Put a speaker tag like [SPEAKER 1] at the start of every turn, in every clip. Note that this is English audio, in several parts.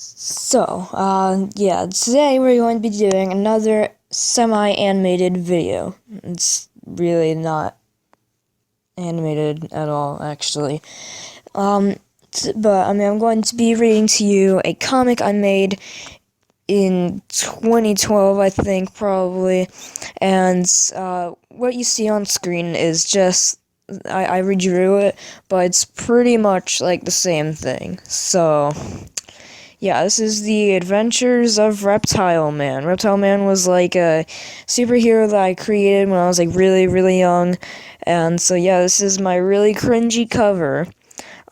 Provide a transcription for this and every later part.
[SPEAKER 1] Yeah, today we're going to be doing another semi-animated video. It's really not animated at all, actually. I'm going to be reading to you a comic I made in 2012, I think, probably. And, what you see on screen is just, I redrew it, but it's pretty much like the same thing. So, yeah, this is the Adventures of Reptile-Man. Reptile-Man was like a superhero that I created when I was like really, really young. And so yeah, this is my really cringy cover.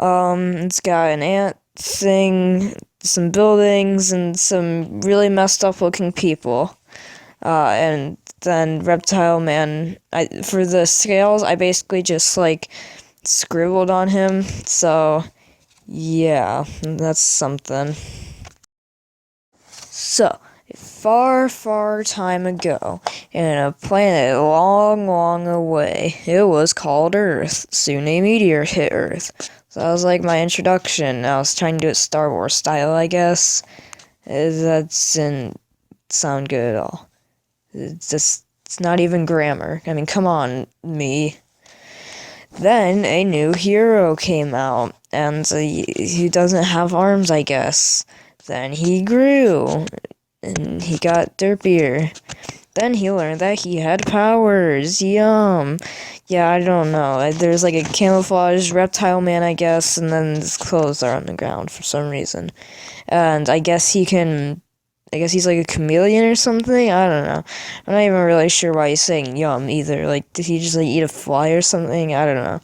[SPEAKER 1] It's got an ant thing, some buildings, and some really messed up looking people. And then Reptile-Man, for the scales, I basically just like scribbled on him. So yeah, that's something. So, a far, far time ago, in a planet long, long away, it was called Earth. Soon a meteor hit Earth. So that was like my introduction. I was trying to do it Star Wars style, I guess. That didn't sound good at all. It's not even grammar. I mean, come on, me. Then a new hero came out, and he doesn't have arms, I guess. Then he grew, and he got derpier. Then he learned that he had powers. Yum. Yeah, I don't know. There's like a camouflage reptile man, I guess, and then his clothes are on the ground for some reason. And I guess he's like a chameleon or something. I don't know. I'm not even really sure why he's saying yum either. Like, did he just like eat a fly or something? I don't know.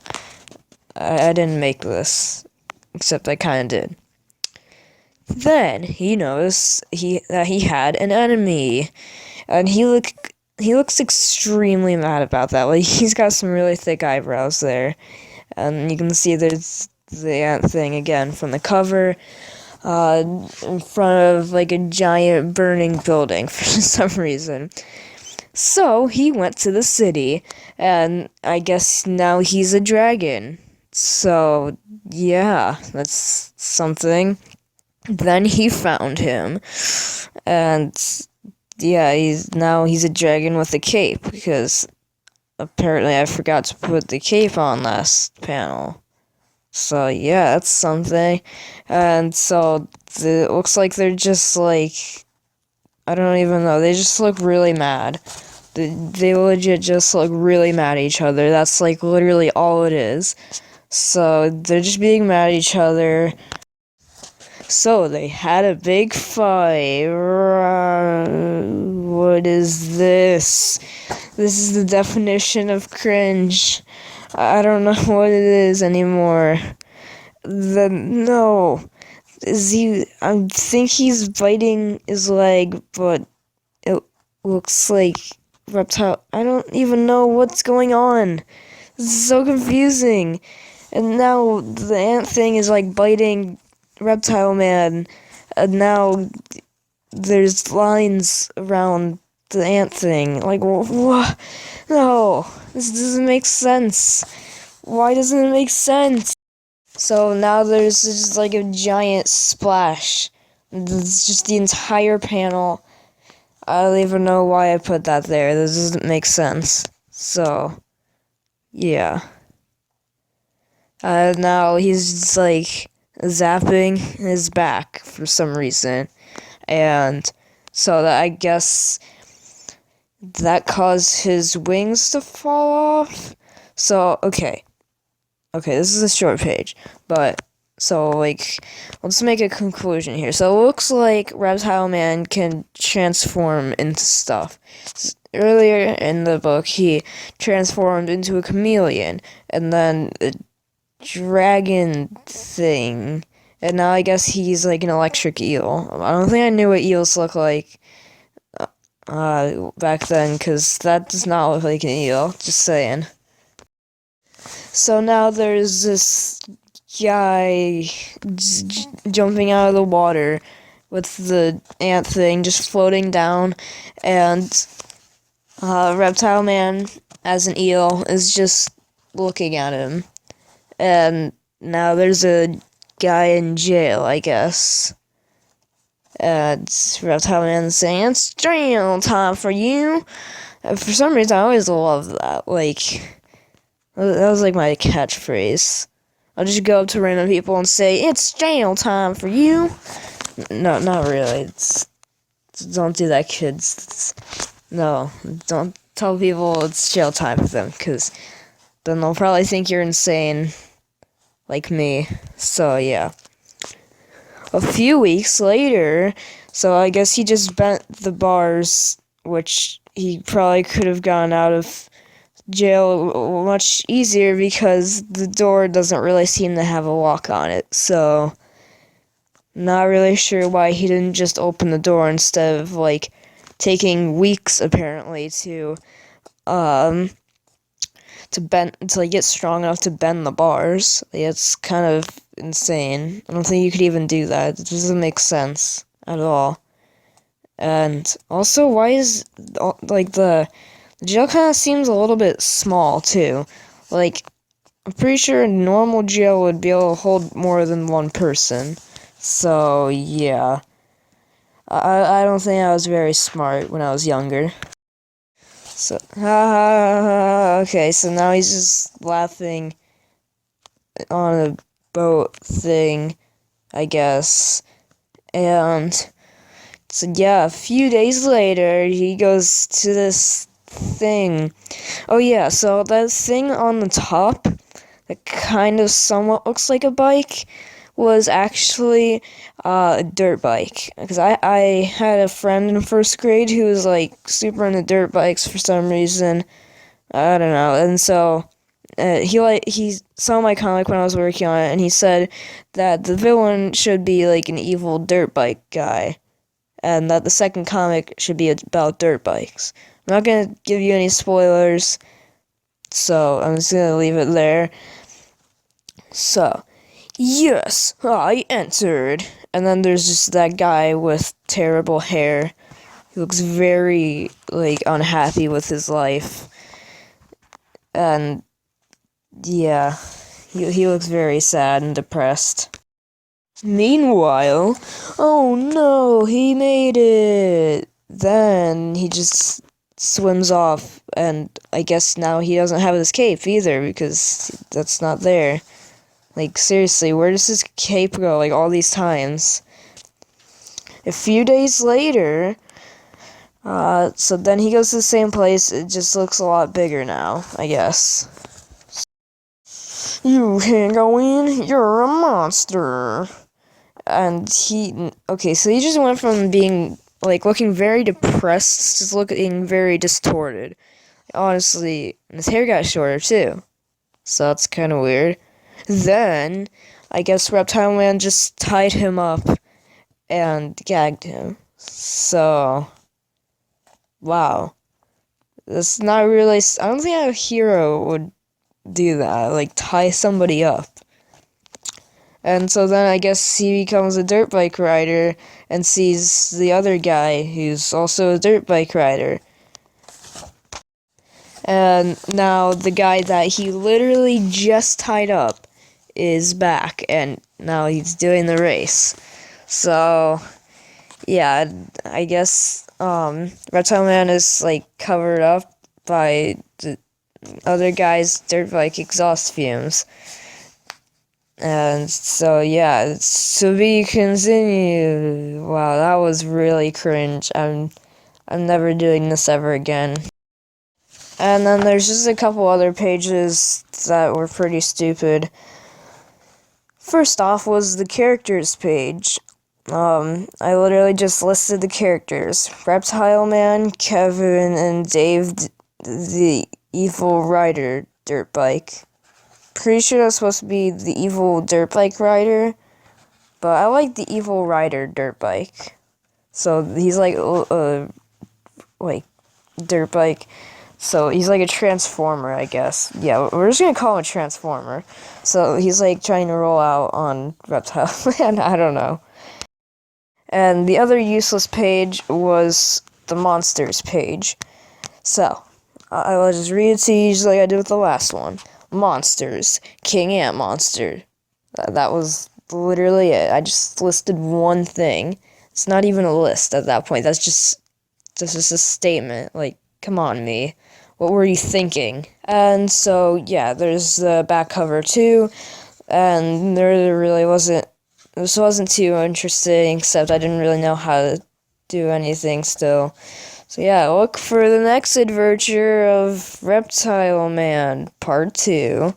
[SPEAKER 1] I didn't make this, except I kind of did. Then he noticed that he had an enemy, and he looks extremely mad about that. Like, he's got some really thick eyebrows there, and you can see there's the ant thing again from the cover, in front of like a giant burning building for some reason. So he went to the city, and I guess now he's a dragon. So yeah, that's something. Then he found him, and yeah, he's a dragon with a cape, because apparently I forgot to put the cape on last panel. So yeah, that's something. And so it looks like they're just like, I don't even know, they just look really mad. They legit just look really mad at each other. That's like literally all it is. So they're just being mad at each other. So they had a big fight. What is this? This is the definition of cringe. I don't know what it is anymore. No. I think he's biting his leg, but it looks like reptile. I don't even know what's going on. This is so confusing. And now the ant thing is like biting Reptile-Man, and now there's lines around the ant thing. Like, what? No, this doesn't make sense. Why doesn't it make sense? So now there's just like a giant splash. It's just the entire panel. I don't even know why I put that there. This doesn't make sense. So, yeah. Now he's just like zapping his back for some reason. And so that, I guess that caused his wings to fall off. So, okay, this is a short page, but so like, let's make a conclusion here. So it looks like Reptile-Man can transform into stuff. Earlier in the book, he transformed into a chameleon, and then a dragon thing, and now I guess he's like an electric eel. I don't think I knew what eels look like back then, because that does not look like an eel, just saying. So now there's this guy jumping out of the water with the ant thing just floating down, and Reptile-Man, as an eel, is just looking at him. And now there's a guy in jail, I guess. It's Reptile-Man saying, "It's jail time for you." For some reason, I always love that. Like, that was like my catchphrase. I'll just go up to random people and say, "It's jail time for you." No, not really. Don't do that, kids. No, don't tell people it's jail time for them, because then they'll probably think you're insane, like me. So, yeah. A few weeks later, so I guess he just bent the bars, which he probably could have gotten out of jail much easier because the door doesn't really seem to have a lock on it. So, not really sure why he didn't just open the door instead of, like, taking weeks, apparently, to bend, to like, get strong enough to bend the bars. Like, it's kind of insane. I don't think you could even do that. It doesn't make sense at all. And also, why is, like, the jail kind of seems a little bit small, too. Like, I'm pretty sure a normal jail would be able to hold more than one person. So, yeah. I don't think I was very smart when I was younger. So, okay, so now he's just laughing on a boat thing, I guess. And so, yeah, a few days later, he goes to this thing. Oh, yeah, so that thing on the top that kind of somewhat looks like a bike was actually a dirt bike. Because I had a friend in first grade who was, like, super into dirt bikes for some reason. I don't know. And so he saw my comic when I was working on it, and he said that the villain should be, like, an evil dirt bike guy, and that the second comic should be about dirt bikes. I'm not gonna give you any spoilers, so I'm just gonna leave it there. So, yes, I entered. And then there's just that guy with terrible hair. He looks very, like, unhappy with his life. And, yeah, he looks very sad and depressed. Meanwhile, oh no, he made it! Then he just swims off, and I guess now he doesn't have his cape either, because that's not there. Like, seriously, where does his cape go, like, all these times? A few days later, so then he goes to the same place, it just looks a lot bigger now, I guess. "You can't go in, you're a monster." And okay, so he just went from being, like, looking very depressed to looking very distorted. Honestly, and his hair got shorter, too. So that's kind of weird. Then, I guess Reptile-Man just tied him up and gagged him. So, wow. That's not really, I don't think a hero would do that, like, tie somebody up. And so then I guess he becomes a dirt bike rider and sees the other guy who's also a dirt bike rider. And now the guy that he literally just tied up is back, and now he's doing the race. So, yeah, I guess Reptile-Man is, like, covered up by the other guy's dirt bike exhaust fumes. And so, yeah, to be continued. Wow, that was really cringe. I'm never doing this ever again. And then there's just a couple other pages that were pretty stupid. First off was the characters page. I literally just listed the characters. Reptile-Man, Kevin, and Dave, the evil rider dirt bike. Pretty sure that's supposed to be the evil dirt bike rider, but I like the evil rider dirt bike. So he's like dirt bike. So he's like a transformer, I guess. Yeah, we're just gonna call him a transformer. So he's like trying to roll out on Reptile-Man. I don't know. And the other useless page was the monsters page. So I will just read it to you just like I did with the last one. Monsters. King Ant Monster. That was literally it. I just listed one thing. It's not even a list at that point. That's just a statement. Like, come on, me. What were you thinking? And so, yeah, there's the back cover too, and there really wasn't. This wasn't too interesting, except I didn't really know how to do anything still. So yeah, look for the next adventure of Reptile-Man Part 2.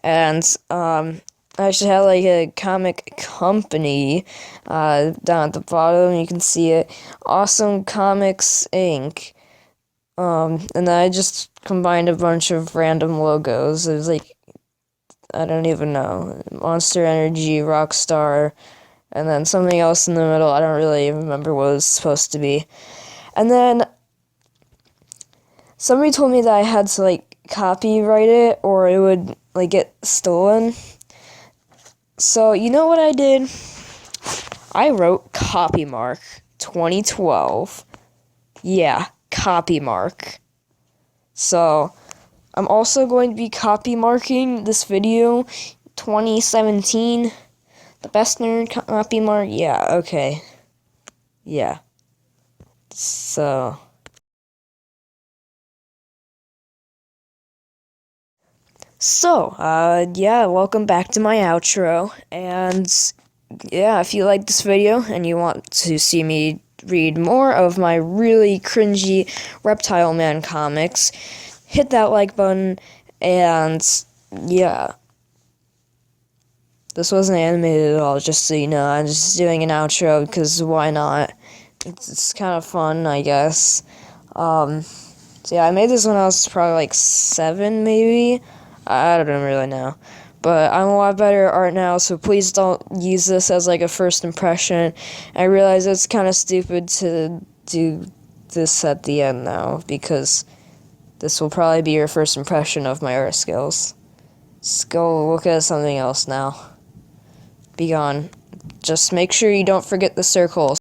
[SPEAKER 1] And I should have like a comic company down at the bottom. You can see it. Awesome Comics Inc. And then I just combined a bunch of random logos. It was like, I don't even know. Monster Energy, Rockstar, and then something else in the middle. I don't really remember what it was supposed to be. And then somebody told me that I had to like copyright it or it would like get stolen. So you know what I did? I wrote Copymark 2012. Yeah, Copymark. So I'm also going to be copymarking this video 2017. The best nerd copymark? Yeah, okay. Yeah. So yeah, welcome back to my outro. And yeah, if you like this video and you want to see me read more of my really cringy Reptile-Man comics, hit that like button. And yeah, this wasn't animated at all, just so you know. I'm just doing an outro because why not? It's kind of fun, I guess. So yeah, I made this when I was probably like 7, maybe. I don't really know. But I'm a lot better at art now, so please don't use this as like a first impression. I realize it's kind of stupid to do this at the end now, because this will probably be your first impression of my art skills. Let's go look at something else now. Be gone. Just make sure you don't forget the circles.